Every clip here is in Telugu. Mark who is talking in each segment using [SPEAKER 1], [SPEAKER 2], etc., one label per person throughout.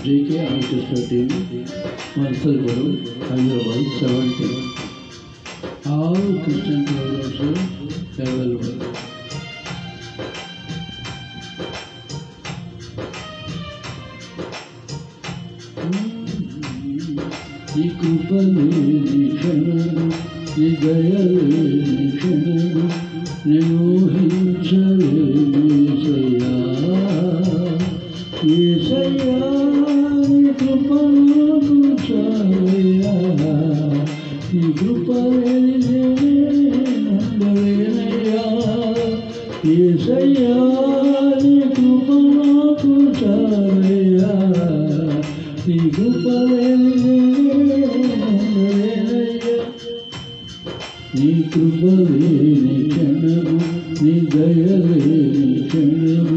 [SPEAKER 1] JK Orchestra team, Mansal Guru, Hyderabad, 70. All Christian programs are available. నీ కృపలే నీ క్షణము నీ దయలే నీ క్షణము నేను ఊహించలేసయ్యా యేసయ్యా నీ కృప నాకు చాలయ్యా నీ కృప లేనయ్యా యేసయ్యా నీ కృప నాకు చాలయ్యా నీ కృప నీ కృపలే నీ క్షణము నీ దయలే నీ క్షణము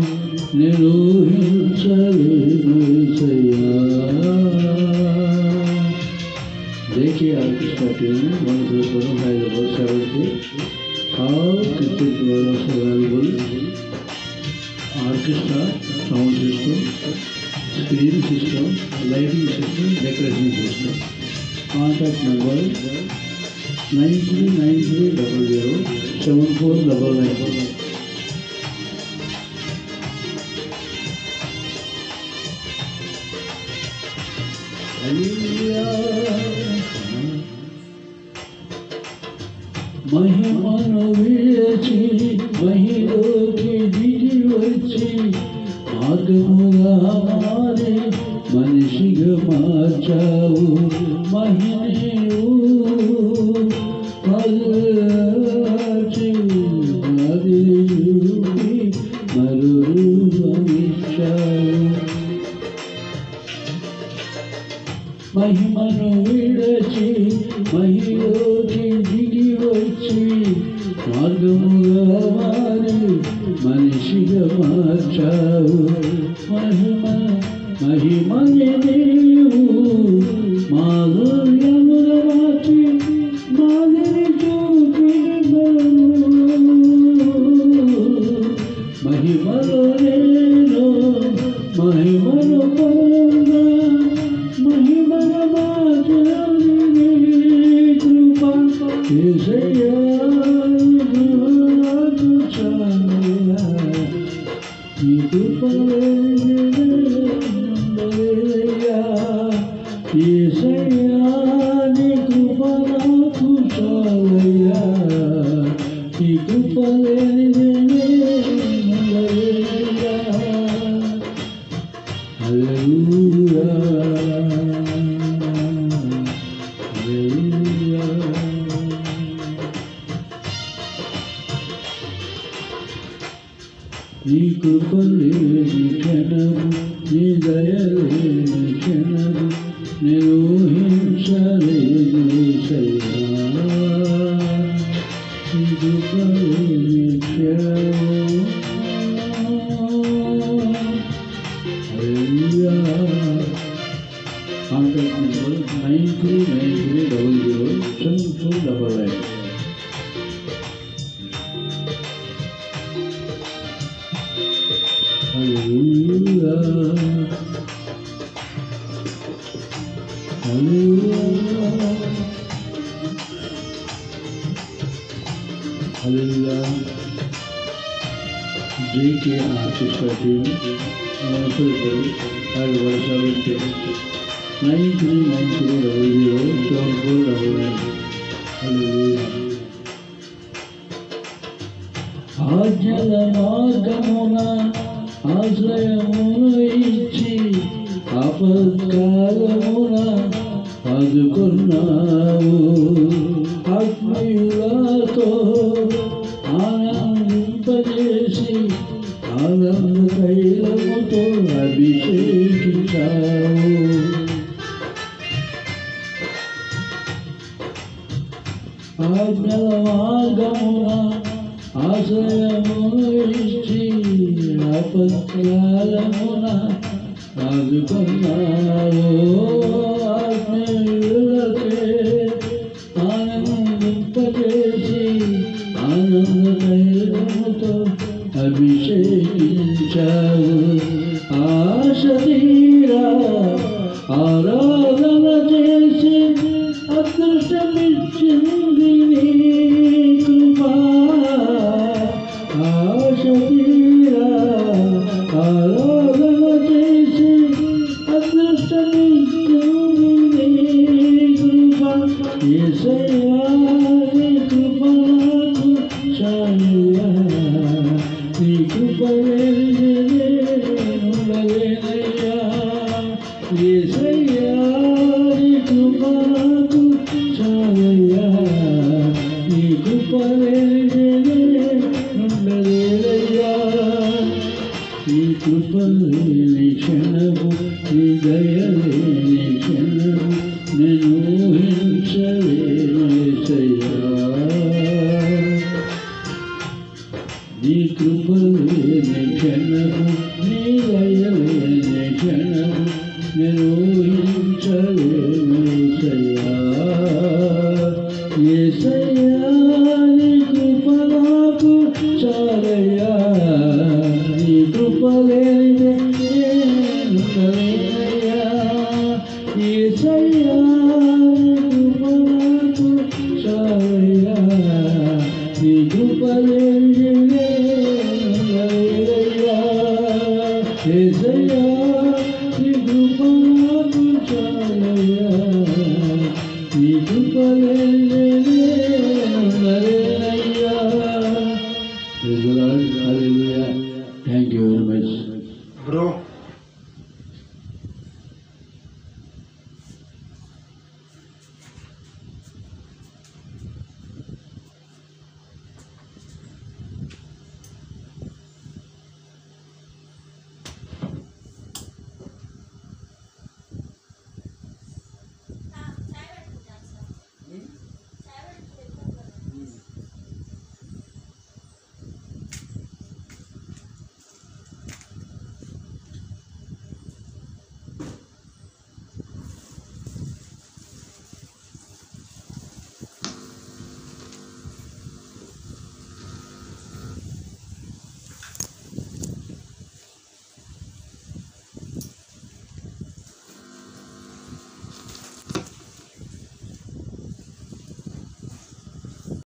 [SPEAKER 1] నేను ఊహించలేను యేసయ్యా JK Orchestra team, Mansalpuram, Hyderabad, 70. All Christian programs available. Orchestra, sound system, screen system, lighting system, decoration system. Contact number 9393007499. మహిమను విడిచి మహిలోకి దిగి వచ్చి మార్గముగా మారి మనిషిగా మార్చావు మహిమను మరచి అది మరురూపమిచ్చావు మహిమను విడచి మహిలోకి దిగి వచ్చి మార్గముగా మారి మనిషిగా మార్చావు మహిమని నీవు మాధుర్యముల రాచి మాదిరి చూపినవు మహిమలో నేను మహిమను పొందా మహిమల మాధుర్యని కృప యేసయ్యా నాకు చాలయ్యా నీ కృప లేనయ్యా యేసయ్యా నీ కృప నాకు చాలయ్యా నీ కృప లేనయ్యా హల్లెలూయా హల్లెలూయా నీ కృపలే నీ క్షణము నీ దయలే నీ క్షణము నేను ఊహించలేను యేసయ్యా నీ కృపలే నీ క్షణము హల్లెలూయా contact number 9393007499. Hallelujah, Hallelujah, Hallelujah. JK Orchestra team, Mansalpuram, Hyderabad, 70. 9393007499. Hallelujah. ఆజ్ఞల మార్గమున ఆశ్రయమును ఇచ్చి ఆపత్కాలమున ఆదుకున్నావు ఆత్మీయులతో ఆనందింపజేసి ఆనంద తైలముతో అభిషేకించావు ఆజ్ఞల మార్గమున ఆశ్రయమును ఇచ్చి ఆపత్కాలమున ఆదుకున్నావు ఆత్మీయులకే ఆనందింపజేసి ఆనంద తైలముతో అభిషేకించావు. ఆశ తీరా ఆరాధన చేసి అదృష్టమిచ్చింది నీ కృపా. ఆశ తీరా ఆరాధన చేసి అదృష్టమిచ్చింది నీ కృపా. యేసయ్యా నీ కృప నాకు చాలయ్యా. నీ కృప లేనిదే ఉండలేనయ్యా. యేసయ్యా నీ కృప నాకు చాలయ్యా. నీ కృప లేనిదే ఉండలేనయ్యా. నీ కృప లేని క్షణము, నీ దయ లేని క్షణము నేను ఊహించలేను యేసయ్యా. నీ కృప లేని క్షణము, నీ దయ లేని క్షణము నేను ఊహించలేను యేసయ్యా. యేసయ్యా నీ కృప నాకు చాలయ్యా. నీ కృప లేనిదే ఉండలేనయ్యా. యేసయ్యా నీ కృప నాకు చాలయ్యా. నీ కృప లేనిదే ఉండలేనయ్యా. యేసయ్యా నీ కృప నాకు చాలయ్యా. నీ కృప లేనిదే ఉండలేనయ్యా. Praise the Lord. Hallelujah. Thank you very much.
[SPEAKER 2] Bro.